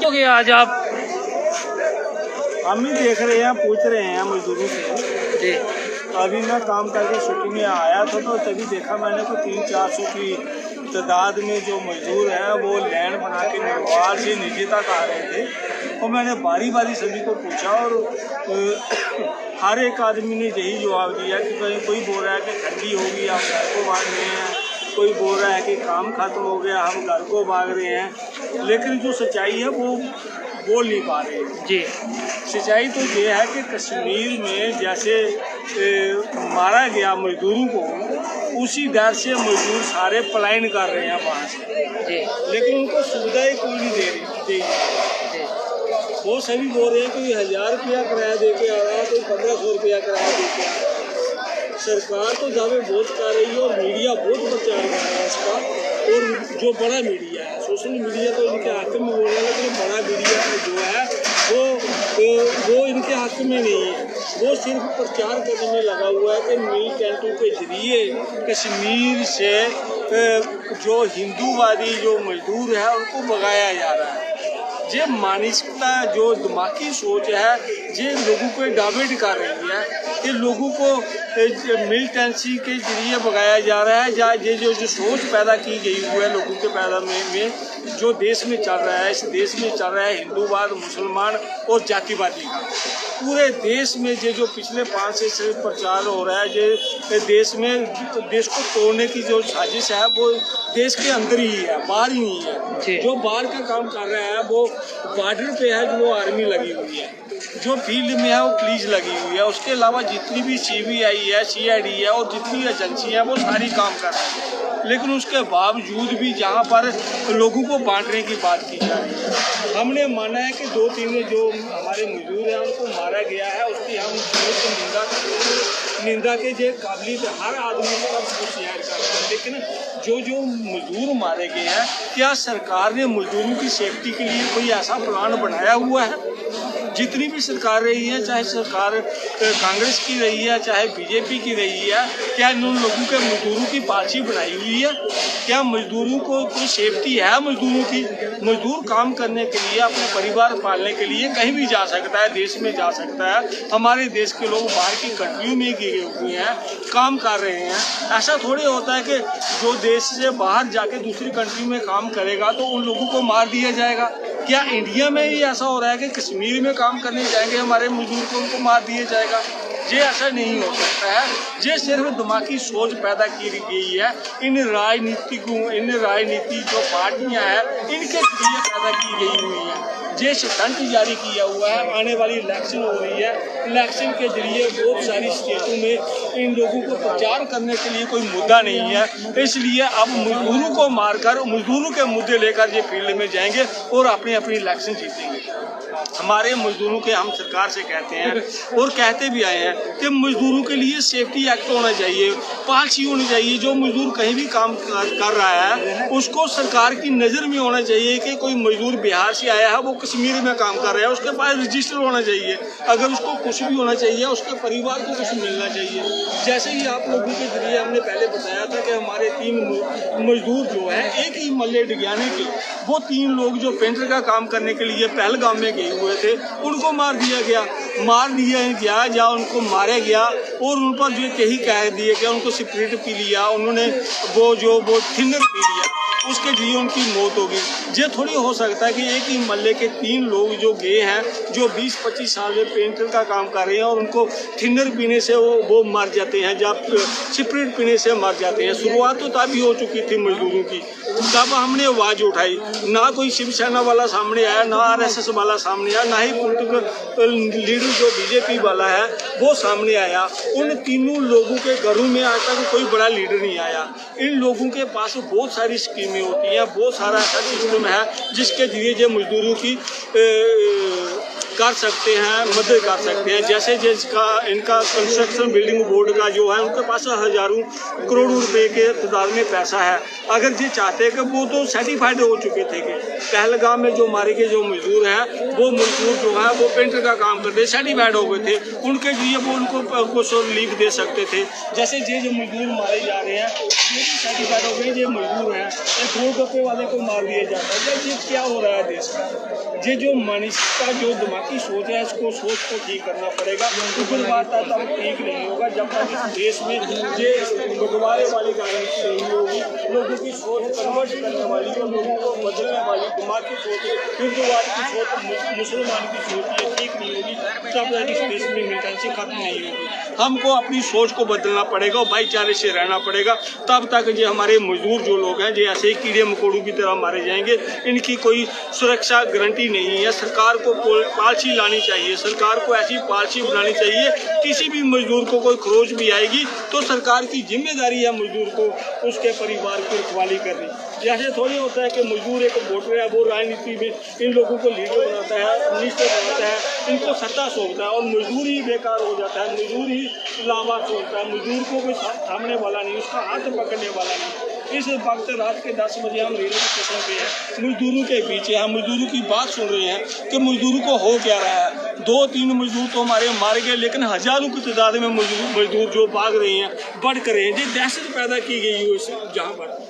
हो गया आज आप? हम ही देख रहे हैं, पूछ रहे हैं मजदूरों से जी। अभी मैं काम करके छुट्टी में आया था तो तभी देखा मैंने को 300-400 की तादाद में जो मजदूर हैं वो लैंड बना के नरवाल से नीचे तक आ रहे थे। और मैंने बारी बारी सभी को पूछा और हर एक आदमी ने यही जवाब दिया कि कोई बोल रहा है कि ठंडी होगी हम घर को भाग रहे हैं, कोई बोल रहा है कि काम खत्म हो गया हम घर को भाग रहे हैं, लेकिन जो सच्चाई है वो बोल नहीं पा रहे जी। सच्चाई तो ये है कि कश्मीर में जैसे मारा गया मजदूरों को, उसी डर से मजदूर सारे पलायन कर रहे हैं वहाँ से जी। लेकिन उनको सुविधा ही कोई नहीं दे रही। वो सभी बोल रहे हैं कि 1000 रुपया किराया दे के आ रहा है, कोई 1500 रुपया किराया दे के आ रहा है। सरकार तो दावे बहुत कर रही है और मीडिया बहुत प्रचार कर रहा है इसका। और जो बड़ा मीडिया है, सोशल मीडिया तो इनके हक में बोल रहा है, लेकिन बड़ा मीडिया जो है वो इनके हक में नहीं है। वो सिर्फ प्रचार करने में लगा हुआ है कि मिल कैंटों के जरिए कश्मीर से जो हिंदूवादी जो मजदूर है उनको भगाया जा रहा है। ये मानसिकता जो दिमागी सोच है ये लोगों को डाइवर्ट कर रही है कि लोगों को मिलिटेंसी के जरिए भगाया जा रहा है। ये जो सोच पैदा की गई हुई है लोगों के पैदा में जो देश में चल रहा है, इस देश में चल रहा है हिंदूवाद, मुसलमान और जातिवादी का। पूरे देश में ये जो पिछले 5 से प्रचार हो रहा है, ये देश को तोड़ने की जो साजिश है वो देश के अंदर ही है, बाहर ही नहीं है। जो बाहर का काम कर रहा है वो बॉर्डर पे है, जो वो आर्मी लगी हुई है, जो फील्ड में है वो पुलिस लगी हुई है। उसके अलावा जितनी भी CBI है, CID है और जितनी एजेंसी है वो सारी काम कर रही है। लेकिन उसके बावजूद भी जहाँ पर लोगों को बांटने की बात की जा रही है, हमने माना है कि 2-3 जो हमारे मजदूर हैं उनको मारा गया है, उसकी हम निंदा के जो काबिल हर आदमी को उसको शेयर कर रहे हैं। लेकिन जो मजदूर मारे गए हैं, क्या सरकार ने मजदूरों की सेफ्टी के लिए कोई ऐसा प्लान बनाया हुआ है? जितनी भी सरकार रही है, चाहे सरकार कांग्रेस की रही है चाहे BJP की रही है, क्या इन लोगों के मजदूरों की पॉलिसी बनाई हुई है? क्या मजदूरों को कोई सेफ्टी है? मजदूरों की मजदूर काम करने के लिए, अपने परिवार पालने के लिए कहीं भी जा सकता है, देश में जा सकता है। हमारे देश के लोग बाहर की कंट्रियों में गए हुए हैं, काम कर रहे हैं। ऐसा थोड़ी होता है कि जो देश से बाहर जाके दूसरी कंट्री में काम करेगा तो उन लोगों को मार दिया जाएगा। क्या इंडिया में ही ऐसा हो रहा है कि कश्मीर में काम करने जाएंगे हमारे मजदूर को उनको मार दिया जाएगा? ये ऐसा नहीं हो सकता है। ये सिर्फ दिमागी सोच पैदा की गई है इन राजनीति जो पार्टियां हैं इनके जरिए पैदा की गई हुई है। ये स्टंट जारी किया हुआ है। आने वाली इलेक्शन हो रही है, इलेक्शन के जरिए बहुत सारी स्टेटों में इन लोगों को प्रचार करने के लिए कोई मुद्दा नहीं है, इसलिए अब मजदूरों को मारकर मजदूरों के मुद्दे लेकर ये फील्ड में जाएंगे और अपनी इलेक्शन जीतेंगे। हमारे मजदूरों के हम सरकार से कहते हैं और कहते भी आए हैं कि मजदूरों के लिए सेफ्टी एक्ट होना चाहिए, पॉलिसी होनी चाहिए। जो मजदूर कहीं भी काम कर रहा है उसको सरकार की नज़र में होना चाहिए कि कोई मजदूर बिहार से आया है वो कश्मीर में काम कर रहा है, उसके पास रजिस्टर होना चाहिए। अगर उसको कुछ भी होना चाहिए, उसके परिवार को कुछ मिलना चाहिए। जैसे ही आप लोगों के जरिए हमने पहले बताया था कि हमारे 3 मजदूर जो है एक ही मल्ले डिग्याने के, वो 3 लोग जो पेंटर का काम करने के लिए पहलगाम में गए हुए थे उनको मार दिया गया या उनको मारा गया और उन पर जो यही कह दिए कि उनको सिगरेट पी लिया, उन्होंने वो थिनर पी लिया, उसके लिए उनकी मौत होगी। ये थोड़ी हो सकता है कि एक ही मल्ले के 3 लोग जो गए हैं, जो 20-25 साल में पेंटर का काम कर रहे हैं और उनको थिनर पीने से वो मर जाते हैं, जब सिगरेट पीने से मर जाते हैं। शुरुआत तो तभी हो चुकी थी मजदूरों की, तब हमने आवाज़ उठाई। ना कोई शिवसेना वाला सामने आया, ना RSS वाला सामने आया, ना ही पॉलिटिकल लीडर जो BJP वाला है वो सामने आया। उन 3 लोगों के घरों में आज तक कोई बड़ा लीडर नहीं आया। इन लोगों के पास बहुत सारी स्कीमें होती हैं, बहुत सारा ऐसा सिस्टम है जिसके जरिए मजदूरों की कर सकते हैं, मदद कर सकते हैं। जैसे जिसका इनका कंस्ट्रक्शन बिल्डिंग बोर्ड का जो है उनके पास हज़ारों करोड़ों रुपए के तादाद में पैसा है। अगर ये चाहते कि वो तो सर्टिफाइड हो चुके थे कि पहलगाम में जो मारे गए जो मजदूर हैं वो मजदूर जो है वो पेंटर का काम करते सर्टिफाइड हो गए थे, उनके लिए वो उनको कुछ रिलीफ दे सकते थे। जैसे ये जो मजदूर मारे जा रहे हैं ये भी सर्टिफाइड हो गए, ये मजदूर हैं, एक गोलगप्पे वाले को मार दिया जाता है। ये क्या हो रहा है देश में? ये जो मनुष्य का जो दिमागी सोच है इसको सोच को ठीक करना पड़ेगा। उग्रवाद तब ठीक नहीं होगा जब तक इस देश में ये बंटवारे वाली राजनीति नहीं होगी, लोगों की सोच कन्वर्ट करने वाली और लोगों को बदलने वाली दिमागी सोच, हिंदुवाद की सोच, मुसलमान की सोच ये ठीक नहीं होगी तब तक इस देश में मिलिटेंसी खत्म नहीं होगी। हमको अपनी सोच को बदलना पड़ेगा और भाईचारे से रहना पड़ेगा, तब तक ये हमारे मजदूर जो लोग हैं ये ऐसे ही कीड़े मकोड़ों की तरह मारे जाएंगे। इनकी कोई सुरक्षा गारंटी नहीं है। सरकार को पॉलिसी लानी चाहिए, सरकार को ऐसी पॉलिसी बनानी चाहिए किसी भी मजदूर को कोई खरोच भी आएगी तो सरकार की जिम्मेदारी है मजदूर को उसके परिवार की रखवाली करनी। जैसे थोड़ी होता है कि मजदूर एक वोटर है वो राजनीति में इन लोगों को लीडर बनाता है, मिनिस्टर बनाता है, इनको सत्ता सौंपता है और मजदूर ही बेकार हो जाता है, मजदूर ही लाभार्थ होता है, मजदूर को कोई थामने वाला नहीं, उसका हाथ पकड़ने वाला नहीं। इस वक्त रात के 10 बजे हम रेलवे स्टेशन पे हैं, मजदूरों के पीछे हम मजदूरों की बात सुन रहे हैं कि मजदूरों को हो क्या रहा है। 2-3 मजदूर तो हमारे मारे गए लेकिन हजारों की तादाद में मजदूर जो भाग रहे हैं बढ़ कर रहे हैं। ये दहशत पैदा की गई है जहाँ पर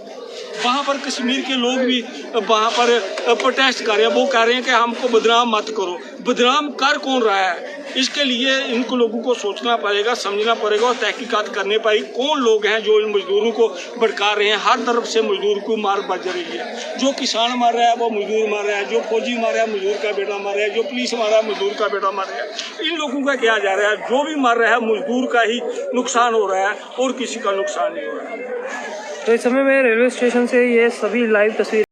वहाँ पर कश्मीर के लोग भी वहाँ पर प्रोटेस्ट कर रहे हैं। वो कह रहे हैं कि हमको बदनाम मत करो। बदनाम कर कौन रहा है? इसके लिए इनको लोगों को सोचना पड़ेगा, समझना पड़ेगा और तहकीकात करनी पड़ेगी कौन लोग हैं जो इन मजदूरों को भड़का रहे हैं। हर तरफ से मजदूर को मार बज रही है। जो किसान मार रहा है वो मजदूर मार रहा है, जो फौजी मार रहा है मजदूर का बेटा मार रहा है, जो पुलिस मार रहा है मजदूर का बेटा मार रहा है। इन लोगों का क्या जा रहा है? जो भी मार रहा है मजदूर का ही नुकसान हो रहा है और किसी का नुकसान नहीं हो रहा है। तो इस समय मैं रेलवे स्टेशन से ये सभी लाइव तस्वीरें